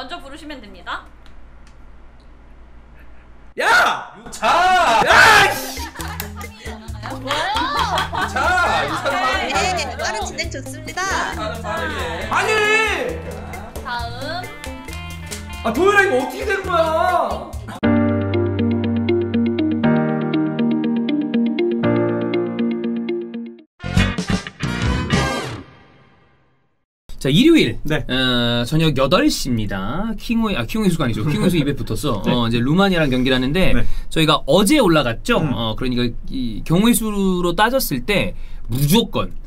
먼저 부르시면 됩니다. 야! 자! 야! 자! 이 사람 네, 빠른 진행 좋습니다. 사람 빠르게. 아니! 다음. 아 도현아 이거 어떻게 된 거야? 자, 일요일 네. 저녁 8시입니다. 킹호의 수가 아니죠. 킹호의 수 입에 붙었어. 네. 이제 루마니아랑 경기를 하는데 네. 저희가 어제 올라갔죠. 그러니까 이 경우의 수로 따졌을 때 무조건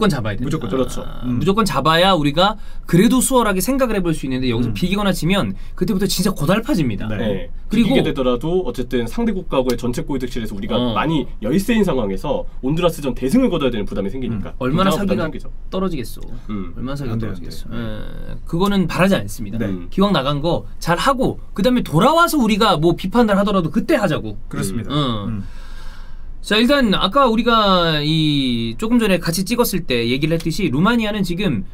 잡아야 된다. 무조건, 그렇죠. 무조건 잡아야 우리가 그래도 수월하게 생각을 해볼 수 있는데 여기서 비기거나 지면 그때부터 진짜 고달파집니다. 네. 네. 그리고 이기게 되더라도 어쨌든 상대 국가하고의 전체 골 득실에서 우리가 많이 열세인 상황에서 온두라스전 대승을 거둬야 되는 부담이 생기니까 얼마나 부담이 사기가 생기죠. 떨어지겠어. 얼마나 사기가 안 돼요, 떨어지겠어. 안 돼요. 그거는 바라지 않습니다. 네. 기왕 나간 거 잘 하고 그 다음에 돌아와서 우리가 뭐 비판을 하더라도 그때 하자고. 그렇습니다. 자, 일단 아까 우리가 조금 전에 같이 찍었을 때 얘기를 했듯이 루마니아는 지금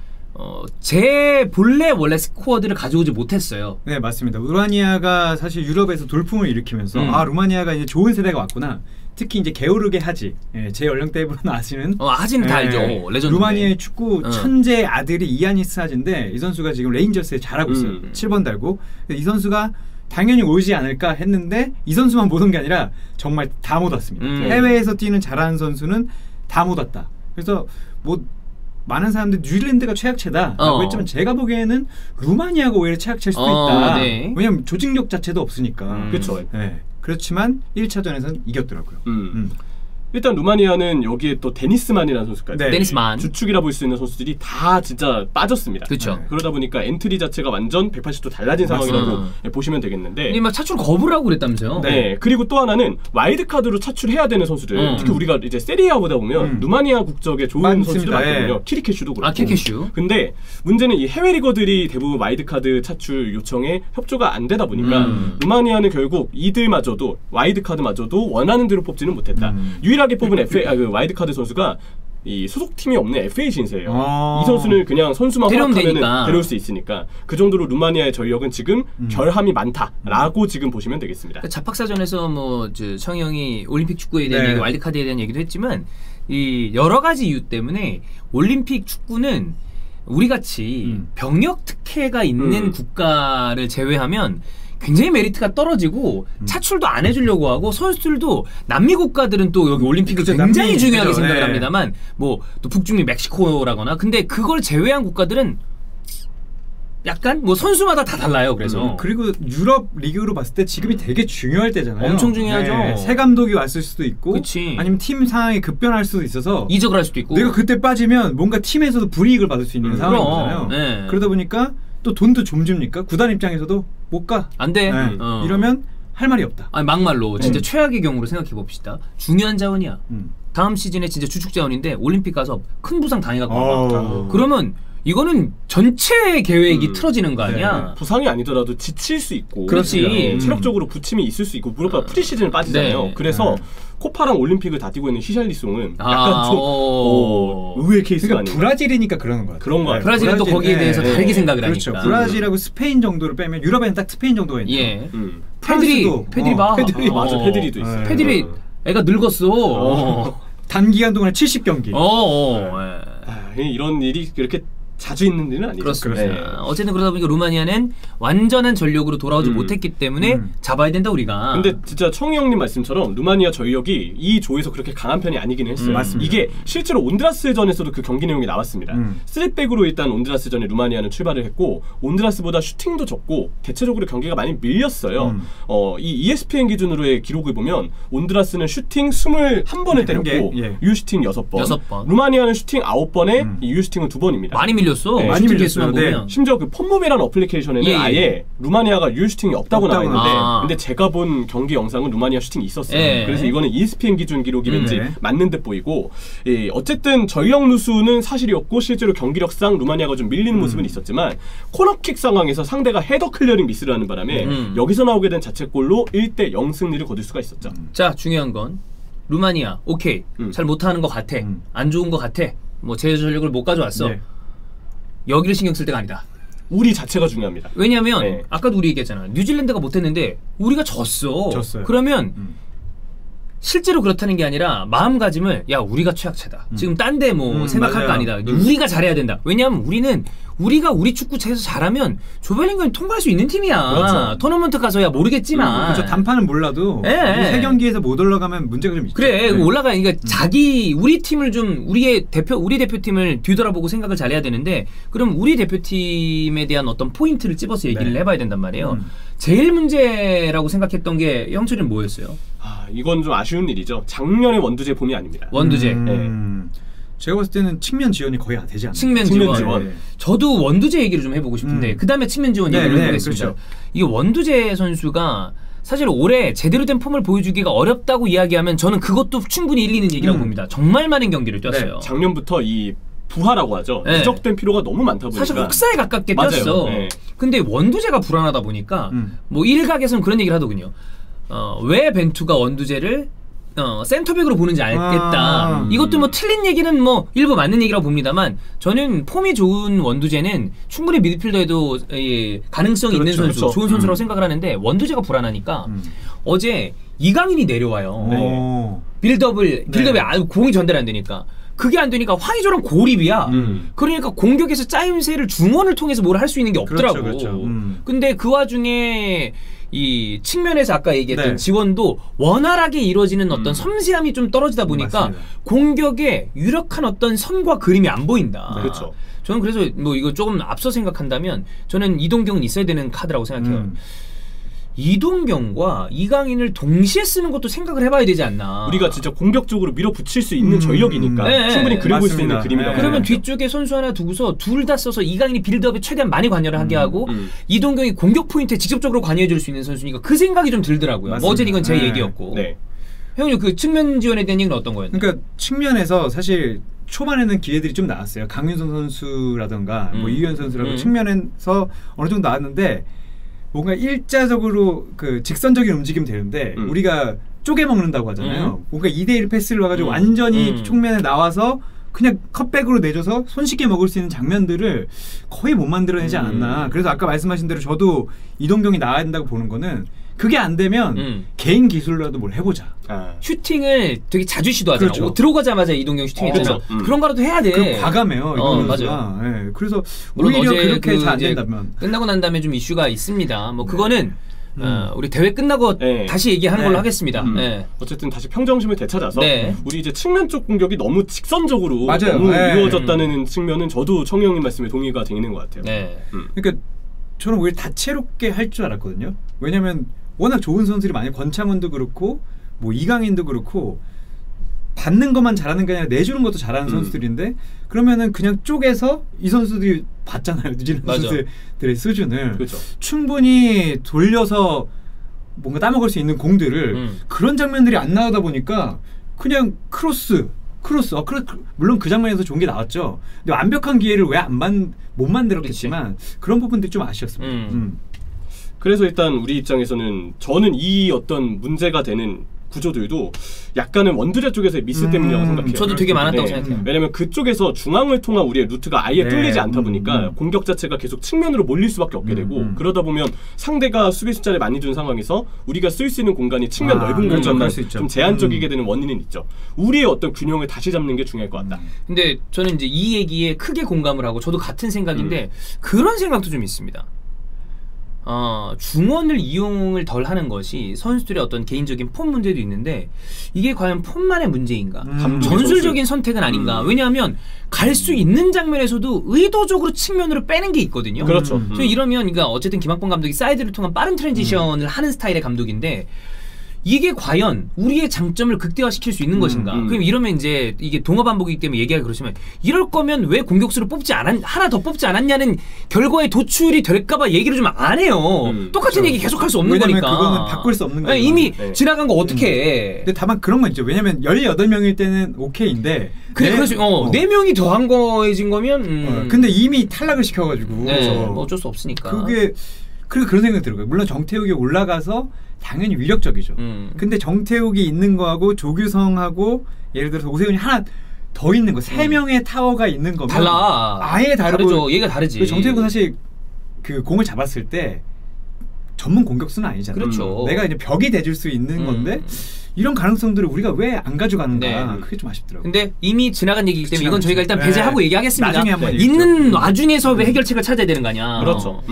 제 원래 스쿼드를 가져오지 못했어요. 네, 맞습니다. 루마니아가 사실 유럽에서 돌풍을 일으키면서 아 루마니아가 이제 좋은 세대가 왔구나. 특히 이제 게오르게 하지, 제 연령대분은 아시는 하지는 다 알죠. 레전드. 루마니아의 축구 천재 아들이 이아니스 하지인데 이 선수가 지금 레인저스에 잘하고 있어요. 7번 달고. 이 선수가 당연히 오지 않을까 했는데 이 선수만 못 온 게 아니라 정말 다 못 왔습니다. 해외에서 뛰는 잘하는 선수는 다 못 왔다. 그래서 뭐 많은 사람들이 뉴질랜드가 최악체다라고 했지만 제가 보기에는 루마니아가 오히려 최악체일 수도 있다. 네. 왜냐면 조직력 자체도 없으니까. 그렇죠. 네. 그렇지만 1차전에서는 이겼더라고요. 일단 루마니아는 여기에 또 데니스만이라는 선수까지 네. 데니스만 주축이라 볼 수 있는 선수들이 다 진짜 빠졌습니다. 그렇죠. 네. 그러다 보니까 엔트리 자체가 완전 180도 달라진 상황이라고 보시면 되겠는데 근데 막 차출 거부를 하고 그랬다면서요? 네. 그리고 또 하나는 와일드카드로 차출해야 되는 선수들 특히 우리가 이제 세리아 보다 보면 루마니아 국적의 좋은 맞습니다. 선수들 많거든요. 예. 키리케슈도 그렇고. 키리케슈. 근데 문제는 이 해외 리거들이 대부분 와일드카드 차출 요청에 협조가 안 되다 보니까 루마니아는 결국 이들마저도 와일드카드마저도 원하는 대로 뽑지는 못했다. 유일하게 뽑은 그 와일드카드 선수가 이 소속팀이 없는 FA 신세예요. 이 선수는 그냥 선수만 허락하면 데려올 수 있으니까 그 정도로 루마니아의 전력은 지금 결함이 많다라고 지금 보시면 되겠습니다. 잡학사전에서 뭐 청이 형이 올림픽 축구에 대한 얘기, 와일드카드에 대한 얘기도 했지만 이 여러 가지 이유 때문에 올림픽 축구는 우리 같이 병역 특혜가 있는 국가를 제외하면 굉장히 메리트가 떨어지고 차출도 안 해주려고 하고 선수들도 남미 국가들은 또 여기 올림픽을 굉장히 중요하게 생각을 합니다만 뭐 또 북중미 멕시코라거나 근데 그걸 제외한 국가들은 약간 뭐 선수마다 다 달라요. 그래서 그리고 유럽 리그로 봤을 때 지금이 되게 중요할 때잖아요. 엄청 중요하죠. 네, 새 감독이 왔을 수도 있고 그치. 아니면 팀 상황이 급변할 수도 있어서 이적을 할 수도 있고 내가 그때 빠지면 뭔가 팀에서도 불이익을 받을 수 있는 상황이잖아요. 네. 그러다 보니까 또 돈도 좀 줍니까? 구단 입장에서도 못 가. 안 돼. 네. 이러면 할 말이 없다. 아니 막말로 진짜 최악의 경우로 생각해 봅시다. 중요한 자원이야. 다음 시즌에 진짜 주축 자원인데 올림픽 가서 큰 부상 당해갖고 그러면 이거는 전체 계획이 틀어지는 거 아니야? 네. 부상이 아니더라도 지칠 수 있고 그렇지. 체력적으로 부침이 있을 수 있고 무엇보다 프리시즌을 빠지잖아요. 네. 그래서 코파랑 올림픽을 다 뛰고 있는 히샬리송은 약간 좀 의외의 케이스가 그러니까 브라질이니까 그러는 거 같아요. 그런 거 같아요. 브라질은 또 거기에 대해서 다르게 생각을 그렇죠. 하니까. 브라질하고 스페인 정도를 빼면 유럽에는 딱 스페인 정도가 있네요. 예. 프랑스도 페드리 봐. 페드리 맞아, 페드리도 있어요. 페드리 애가 늙었어. 단기간 동안에 70경기. 이런 일이 그렇게 자주 있는 일은 아니죠. 그렇습니다. 네. 어쨌든 그러다 보니까 루마니아는 완전한 전력으로 돌아오지 못했기 때문에 잡아야 된다 우리가. 근데 진짜 청희 형님 말씀처럼 루마니아 전력이 이 조에서 그렇게 강한 편이 아니기는 했어요. 맞습니다. 이게 실제로 온드라스전에서도 그 경기 내용이 나왔습니다. 3백으로 일단 온드라스전에 루마니아는 출발을 했고 온드라스보다 슈팅도 적고 대체적으로 경기가 많이 밀렸어요. 이 ESPN 기준으로의 기록을 보면 온드라스는 슈팅 21번을 때렸고 유슈팅 6번. 루마니아는 슈팅 9번에 유슈팅은 2번입니다. 많이 밀렸어. 네, 많이 밀렸으면 보면. 심지어 그 폼몸이라는 어플리케이션에는 아예 루마니아가 유슈팅이 없다고 나와 있는데 근데 제가 본 경기 영상은 루마니아 슈팅이 있었어요. 그래서 이거는 ESPN 기준 기록이 왠지 맞는 듯 보이고 어쨌든 전력 누수는 사실이었고 실제로 경기력상 루마니아가 좀 밀리는 모습은 있었지만 코너킥 상황에서 상대가 헤더 클리어링 미스를 하는 바람에 여기서 나오게 된 자책골로 1대0 승리를 거둘 수가 있었죠. 자, 중요한 건 루마니아 오케이 잘 못하는 것 같아. 안 좋은 것 같아. 뭐 제 전력을 못 가져왔어. 여기를 신경 쓸 때가 아니다. 우리 자체가 중요합니다. 왜냐면 네. 아까도 우리 얘기했잖아. 뉴질랜드가 못했는데 우리가 졌어요. 그러면 실제로 그렇다는 게 아니라 마음가짐을 야 우리가 최약체다. 지금 딴 데 뭐 생각할 거 아니다. 우리가 잘해야 된다. 왜냐하면 우리가 우리 축구체에서 잘하면 조별리그는 통과할 수 있는 팀이야. 그렇죠. 토너먼트 가서야 모르겠지만. 그렇죠. 단판은 몰라도 네. 3경기에서 못 올라가면 문제가 좀 있죠. 그래 올라가. 그러니까 우리 팀을 좀 우리 대표팀을 뒤돌아보고 생각을 잘해야 되는데 그럼 우리 대표팀에 대한 어떤 포인트를 찝어서 얘기를 해봐야 된단 말이에요. 제일 문제라고 생각했던 게 형철이는 뭐였어요? 이건 좀 아쉬운 일이죠. 작년의 원두재 봄이 아닙니다. 원두재. 제가 봤을 때는 측면 지원이 거의 안 되지 않나요? 측면 지원. 네. 저도 원두재 얘기를 좀 해보고 싶은데 그 다음에 측면 지원 얘기를 해보겠습니다. 그렇죠. 이게 원두재 선수가 사실 올해 제대로 된 폼을 보여주기가 어렵다고 이야기하면 저는 그것도 충분히 일리는 얘기라고 봅니다. 정말 많은 경기를 뛰었어요. 네, 작년부터 이 부하라고 하죠. 네. 누적된 피로가 너무 많다 보니까 사실 혹사에 가깝게 뛰었어. 네. 근데 원두재가 불안하다 보니까 뭐 일각에서는 그런 얘기를 하더군요. 왜 벤투가 원두재를 센터백으로 보는지 알겠다. 이것도 뭐 틀린 얘기는 뭐 일부 맞는 얘기라고 봅니다만 저는 폼이 좋은 원두재는 충분히 미드필더에도 가능성이 있는 선수, 좋은 선수라고 생각을 하는데 원두재가 불안하니까 어제 이강인이 내려와요. 빌드업에 공이 전달 안 되니까. 그게 안 되니까 황의조랑 고립이야. 그러니까 공격에서 짜임새를 중원을 통해서 뭘 할 수 있는 게 없더라고. 그렇죠. 근데 그 와중에 이 측면에서 아까 얘기했던 지원도 원활하게 이루어지는 어떤 섬세함이 좀 떨어지다 보니까 맞습니다. 공격에 유력한 어떤 선과 그림이 안 보인다. 그렇죠. 저는 그래서 뭐 이거 조금 앞서 생각한다면 저는 이동경은 있어야 되는 카드라고 생각해요. 이동경과 이강인을 동시에 쓰는 것도 생각을 해봐야 되지 않나. 우리가 진짜 공격적으로 밀어붙일 수 있는 전력이니까 충분히 그려볼 수 있는 그림이라고. 그러면 뒤쪽에 선수 하나 두고서 둘 다 써서 이강인이 빌드업에 최대한 많이 관여를 하게 하고 이동경이 공격 포인트에 직접적으로 관여해줄 수 있는 선수니까 그 생각이 좀 들더라고요. 뭐 어제 이건 제 얘기였고. 형님 그 측면 지원에 대한 얘기는 어떤 거였나요? 그러니까 측면에서 사실 초반에는 기회들이 좀 나왔어요. 강윤선 선수라던가 뭐 이규현 선수라던가 측면에서 어느 정도 나왔는데 뭔가 일자적으로 그 직선적인 움직임 되는데 우리가 쪼개 먹는다고 하잖아요. 뭔가 2대1 패스를 와가지고 완전히 측면에 나와서 그냥 컷백으로 내줘서 손쉽게 먹을 수 있는 장면들을 거의 못 만들어내지 않았나. 그래서 아까 말씀하신 대로 저도 이동경이 나와야 된다고 보는 거는 그게 안 되면 개인 기술로라도 뭘 해보자. 슈팅을 되게 자주 시도하잖아. 그렇죠. 들어가자마자 이동경 슈팅했잖아. 그런 거라도 해야 돼. 그 과감해요. 맞아요. 네. 그래서 오히려 그렇게 잘 안 된다면 끝나고 난 다음에 좀 이슈가 있습니다. 뭐 그거는 우리 대회 끝나고 다시 얘기하는 걸로 하겠습니다. 어쨌든 다시 평정심을 되찾아서 우리 이제 측면 쪽 공격이 너무 직선적으로 맞아요. 너무 이루어졌다는 측면은 저도 청이 형님 말씀에 동의가 되는 것 같아요. 그러니까 저는 오히려 다채롭게 할 줄 알았거든요. 왜냐면 워낙 좋은 선수들이 많이 권창훈도 그렇고 뭐 이강인도 그렇고 받는 것만 잘하는 게 아니라 내주는 것도 잘하는 선수들인데 그러면은 그냥 쪼개서 이 선수들이 봤잖아요. 뉴질랜드 선수들의 수준을 그렇죠. 충분히 돌려서 뭔가 따먹을 수 있는 공들을 그런 장면들이 안 나오다 보니까 그냥 크로스 물론 그 장면에서 좋은 게 나왔죠. 근데 완벽한 기회를 왜 못 만들었겠지만 그런 부분들이 좀 아쉬웠습니다. 그래서 일단 우리 입장에서는 저는 이 어떤 문제가 되는 구조들도 약간은 원두재 쪽에서의 미스 때문이라고 생각해요. 저도 되게 많았다고 생각해요. 왜냐면 그쪽에서 중앙을 통한 우리의 루트가 아예 뚫리지 않다 보니까 공격 자체가 계속 측면으로 몰릴 수밖에 없게 되고 그러다 보면 상대가 수비 숫자를 많이 준 상황에서 우리가 쓸 수 있는 공간이 측면 넓은 공간만 좀 제한적이게 되는 원인은 있죠. 우리의 어떤 균형을 다시 잡는 게 중요할 것 같다. 근데 저는 이제 이 얘기에 크게 공감을 하고 저도 같은 생각인데 그런 생각도 좀 있습니다. 중원을 이용을 덜 하는 것이 선수들의 어떤 개인적인 폼 문제도 있는데 이게 과연 폼만의 문제인가? 전술적인 선택은 아닌가? 왜냐하면 갈 수 있는 장면에서도 의도적으로 측면으로 빼는 게 있거든요. 그렇죠. 이러면 그러니까 어쨌든 김학범 감독이 사이드를 통한 빠른 트랜지션을 하는 스타일의 감독인데 이게 과연 우리의 장점을 극대화시킬 수 있는 것인가? 그럼 이러면 이제 이게 동업 반복이기 때문에 얘기하기 그렇지만 이럴 거면 왜 공격수를 하나 더 뽑지 않았냐는 결과에 도출이 될까봐 얘기를 좀 안 해요. 똑같은 얘기 계속할 수 없는 거니까. 그거는 바꿀 수 없는 거예요. 이미 지나간 거 어떻게 해? 근데 다만 그런 건 있죠. 왜냐면 18명일 때는 오케이인데 그래서 4명이 더한 거해진 거면 근데 이미 탈락을 시켜가지고 뭐 어쩔 수 없으니까. 그런 생각이 들어요. 물론 정태욱이 올라가서 당연히 위력적이죠. 근데 정태욱이 있는 거하고 조규성하고 예를 들어서 오세훈이 하나 더 있는 거 3명의 타워가 있는 거면 달라. 아예 다르고 다르죠. 얘가 다르지. 정태욱은 사실 그 공을 잡았을 때 전문 공격수는 아니잖아요. 그렇죠. 내가 이제 벽이 돼줄 수 있는 건데 이런 가능성들을 우리가 왜 안 가져가는가 네. 그게 좀 아쉽더라고요. 근데 이미 지나간 얘기이기 때문에 이건 저희가 일단 네. 배제하고 얘기하겠습니다. 나중에 한번 있는 와중에서 왜 해결책을 찾아야 되는 거냐. 그렇죠.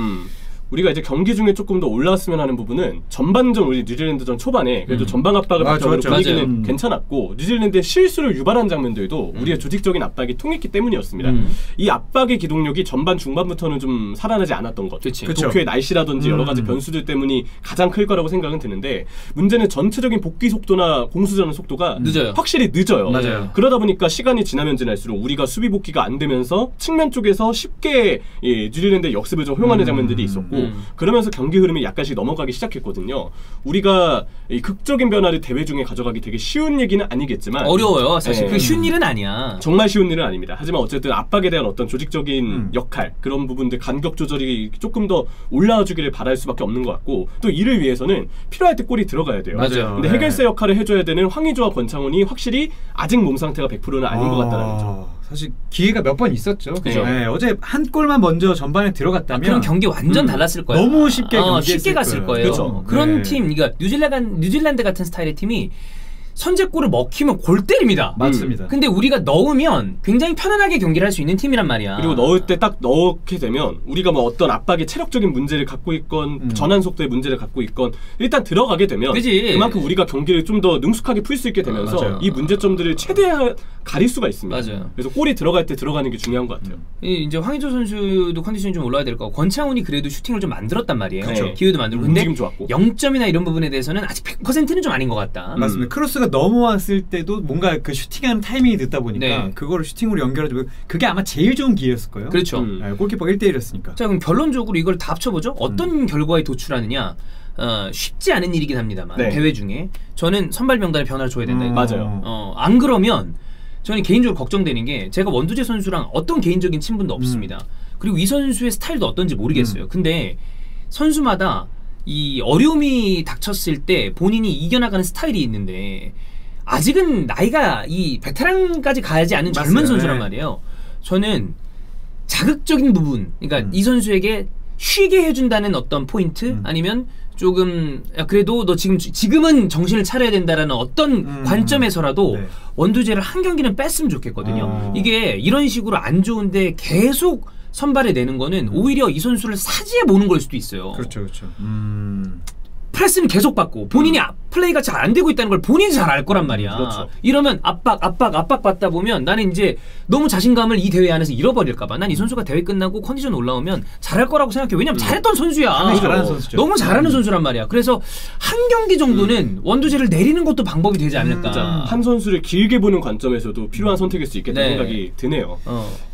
우리가 이제 경기 중에 조금 더 올라왔으면 하는 부분은 전반전 우리 뉴질랜드전 초반에 그래도 전방 압박을 바탕으로 분위기는 괜찮았고 뉴질랜드의 실수를 유발한 장면들도 우리의 조직적인 압박이 통했기 때문이었습니다. 이 압박의 기동력이 전반 중반부터는 좀 살아나지 않았던 것. 도쿄의 날씨라든지 여러 가지 변수들 때문이 가장 클 거라고 생각은 드는데 문제는 전체적인 복귀 속도나 공수전의 속도가 늦어요. 확실히 늦어요. 맞아요. 그러다 보니까 시간이 지나면 지날수록 우리가 수비 복귀가 안 되면서 측면 쪽에서 쉽게 뉴질랜드의 역습을 좀 허용하는 장면들이 있었고 그러면서 경기 흐름이 약간씩 넘어가기 시작했거든요. 우리가 이 극적인 변화를 대회 중에 가져가기 되게 쉬운 얘기는 아니겠지만 어려워요. 사실 그 쉬운 일은 아니야. 정말 쉬운 일은 아닙니다. 하지만 어쨌든 압박에 대한 어떤 조직적인 역할 그런 부분들 간격 조절이 조금 더 올라와 주기를 바랄 수밖에 없는 것 같고 또 이를 위해서는 필요할 때 골이 들어가야 돼요. 맞아요. 근데 해결사 역할을 해줘야 되는 황의조와 권창훈이 확실히 아직 몸 상태가 100%는 아닌 것 같다는 거죠. 사실 기회가 몇 번 있었죠. 그죠. 네, 어제 한 골만 먼저 전반에 들어갔다면 그럼 경기 완전 달랐을 거예요. 너무 쉽게 쉽게 갔을 거예요. 그렇죠. 그런 팀, 그러니까 뉴질랜드 같은 스타일의 팀이 선제골을 먹히면 골 때립니다. 맞습니다. 근데 우리가 넣으면 굉장히 편안하게 경기를 할 수 있는 팀이란 말이야. 그리고 넣을 때 딱 넣게 되면 우리가 뭐 어떤 압박의 체력적인 문제를 갖고 있건 전환 속도의 문제를 갖고 있건 일단 들어가게 되면 그치. 그만큼 우리가 경기를 좀 더 능숙하게 풀 수 있게 되면서 이 문제점들을 최대한 가릴 수가 있습니다. 맞아요. 그래서 골이 들어갈 때 들어가는 게 중요한 것 같아요. 이제 황의조 선수도 컨디션이 좀 올라야 될 거고 권창훈이 그래도 슈팅을 좀 만들었단 말이에요. 그쵸. 기회도 만들고. 근데 움직임 좋았고. 0점이나 이런 부분에 대해서는 아직 100%는 좀 아닌 것 같다. 맞습니다. 크로스가 넘어왔을 때도 뭔가 그 슈팅하는 타이밍이 늦다 보니까 네. 그거를 슈팅으로 연결해주고 그게 아마 제일 좋은 기회였을 거예요. 그렇죠. 네, 골키퍼가 1대1이었으니까. 자, 그럼 결론적으로 이걸 다 합쳐보죠. 어떤 결과에 도출하느냐. 쉽지 않은 일이긴 합니다만 네. 대회 중에 저는 선발 명단에 변화를 줘야 된다. 맞아요. 안 그러면 저는 개인적으로 걱정되는 게 제가 원두재 선수랑 어떤 개인적인 친분도 없습니다. 그리고 이 선수의 스타일도 어떤지 모르겠어요. 근데 선수마다 이 어려움이 닥쳤을 때 본인이 이겨나가는 스타일이 있는데 아직은 나이가 이 베테랑까지 가지 않은 젊은 맞아요. 선수란 네. 말이에요. 저는 자극적인 부분, 그러니까 이 선수에게 쉬게 해준다는 어떤 포인트 아니면 조금 야 그래도 너 지금은 정신을 차려야 된다라는 어떤 관점에서라도 네. 원두재를 한 경기는 뺐으면 좋겠거든요. 이게 이런 식으로 안 좋은데 계속 선발에 내는 거는 오히려 이 선수를 사지에 모는 걸 수도 있어요. 그렇죠, 그렇죠. 프레스는 계속 받고 본인이 플레이가 잘 안 되고 있다는 걸 본인이 잘 알 거란 말이야. 그렇죠. 이러면 압박 받다 보면 나는 이제 너무 자신감을 이 대회 안에서 잃어버릴까 봐. 난 이 선수가 대회 끝나고 컨디션 올라오면 잘할 거라고 생각해. 왜냐면 잘했던 선수야. 잘하는 선수죠. 너무 잘하는 선수란 말이야. 그래서 한 경기 정도는 원두재를 내리는 것도 방법이 되지 않을까. 한 선수를 길게 보는 관점에서도 필요한 선택일 수 있겠다는 네. 생각이 드네요.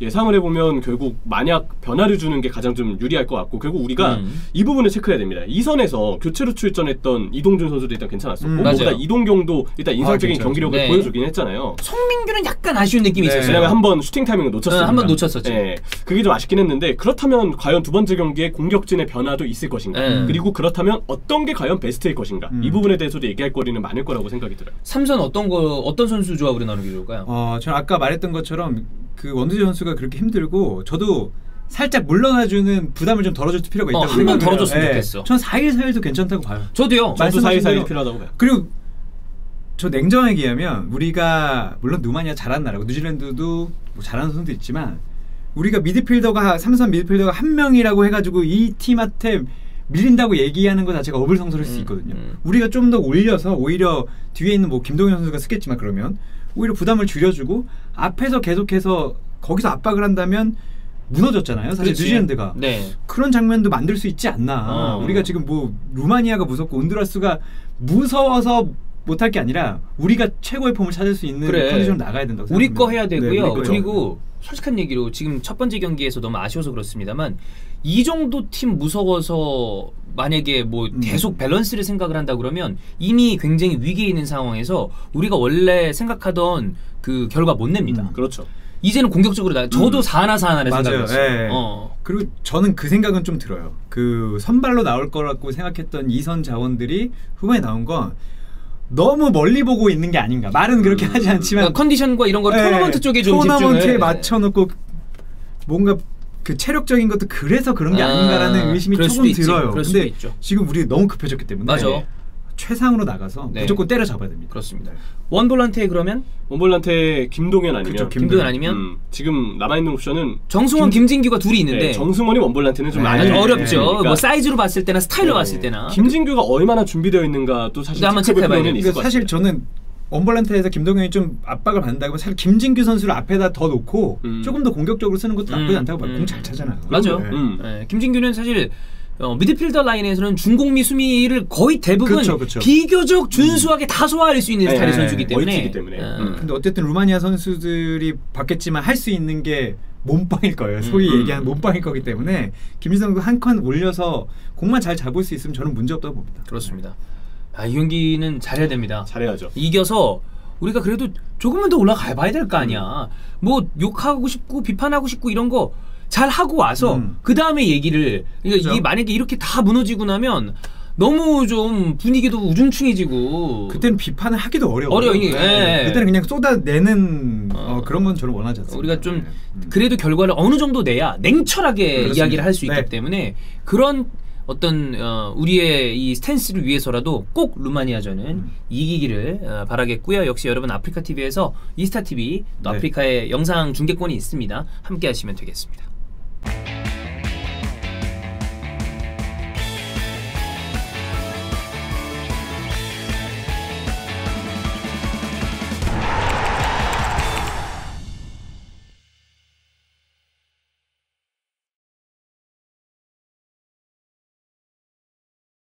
예상을 해보면 결국 만약 변화를 주는 게 가장 좀 유리할 것 같고 결국 우리가 이 부분을 체크해야 됩니다. 이 선에서 교체로 출전했던 이동준 선수도 일단 괜찮았었고 무엇보다 이동경도 일단 인상적인 경기력을 네. 보여주긴 했잖아요. 송민규는 약간 아쉬운 느낌이 있었어요. 왜냐면 한번 슈팅 타이밍을 놓쳤습니다. 한번 놓쳤었죠. 네. 그게 좀 아쉽긴 했는데 그렇다면 과연 두 번째 경기에 공격진의 변화도 있을 것인가? 그리고 그렇다면 어떤 게 과연 베스트일 것인가? 이 부분에 대해서도 얘기할 거리는 많을 거라고 생각이 들어요. 삼선 어떤 선수 조합으로 나누기 좋을까요? 저는 아까 말했던 것처럼 그 원두재 선수가 그렇게 힘들고 저도 살짝 물러나주는 부담을 좀 덜어줄 필요가 있다고 한 번 생각을 덜어줬으면 해요. 좋겠어. 전 4일4일도 괜찮다고 봐요. 저도요. 저도 사이사이 필요하다고 봐요. 그리고 저 냉정하게 얘기하면 우리가 물론 루마니아 잘하는 나라고 뉴질랜드도 뭐 잘하는 선수도 있지만 우리가 미드필더가 삼선 미드필더가 한 명이라고 해가지고 이 팀한테 밀린다고 얘기하는 것 자체가 어불성설일 수 있거든요. 우리가 좀 더 올려서 오히려 뒤에 있는 뭐 김동현 선수가 쓰겠지만 그러면 오히려 부담을 줄여주고 앞에서 계속해서 거기서 압박을 한다면 무너졌잖아요. 사실 그렇지. 뉴질랜드가 네. 그런 장면도 만들 수 있지 않나. 우리가 지금 뭐 루마니아가 무섭고 온두라스가 무서워서 못할 게 아니라 우리가 최고의 폼을 찾을 수 있는 컨디션으로 나가야 된다고 생각합니다. 우리 거 해야 되고요. 네, 그리고 솔직한 얘기로 지금 첫 번째 경기에서 너무 아쉬워서 그렇습니다만 이 정도 팀 무서워서 만약에 뭐 계속 밸런스를 생각을 한다 그러면 이미 굉장히 위기에 있는 상황에서 우리가 원래 생각하던 그 결과 못 냅니다. 그렇죠. 이제는 공격적으로 저도 4하나 생각했어요. 네. 그리고 저는 그 생각은 좀 들어요. 그 선발로 나올 거라고 생각했던 이선 자원들이 후반에 나온 건 너무 멀리 보고 있는 게 아닌가. 말은 그렇게 하지 않지만 그러니까 컨디션과 이런 걸 토너먼트 쪽에 좀 토너먼트에 집중을 맞춰놓고 뭔가 그 체력적인 것도 그래서 그런 게 아닌가라는 의심이 조금 들어요. 근데 지금 우리 너무 급해졌기 때문에 맞아. 최상으로 나가서 네. 무조건 때려잡아야 됩니다. 그렇습니다. 원볼란트에 그러면? 원볼란트에 김동현 아니면 그렇죠, 김동현 아니면? 지금 남아있는 옵션은 정승원, 김진규가 둘이 있는데 네, 정승원이 원볼란트는 좀 많이 어렵죠. 그러니까 뭐 사이즈로 봤을 때나 스타일로 봤을 때나 김진규가 얼마나 준비되어 있는가 또 사실 한번 체크해봐야 돼요. 그러니까 사실 저는 원볼란트에서 김동현이 좀 압박을 받는다고 사실 김진규 선수를 앞에다 더 놓고 조금 더 공격적으로 쓰는 것도 나쁘지 않다고 봐요. 공 잘 차잖아요. 맞아요. 네. 김진규는 사실 미드필더 라인에서는 중공미 수미를 거의 대부분 그쵸. 비교적 준수하게 다 소화할 수 있는 스타일의 선수이기 때문에. 근데 어쨌든 루마니아 선수들이 받겠지만 할 수 있는 게 몸빵일 거예요. 소위 얘기하는 몸빵일 거기 때문에 김민성 한 칸 올려서 공만 잘 잡을 수 있으면 저는 문제 없다고 봅니다. 그렇습니다. 이 경기는 잘해야 됩니다. 잘해야죠. 이겨서 우리가 그래도 조금만 더 올라가 봐야 될 거 아니야. 뭐 욕하고 싶고 비판하고 싶고 이런 거 잘 하고 와서 그 다음에 얘기를 그러니까 이게 만약에 이렇게 다 무너지고 나면 너무 좀 분위기도 우중충해지고 그때는 비판을 하기도 어려워요. 그때는 그냥 쏟아내는 그런 건 저는 원하지 않습니다. 우리가 좀 그래도 결과를 어느 정도 내야 냉철하게 그렇습니다. 이야기를 할 수 있기 때문에 그런 어떤 우리의 이 스탠스를 위해서라도 꼭 루마니아전은 이기기를 바라겠고요. 역시 여러분 아프리카 TV에서 이스타 TV 또 아프리카의 영상 중계권이 있습니다. 함께 하시면 되겠습니다.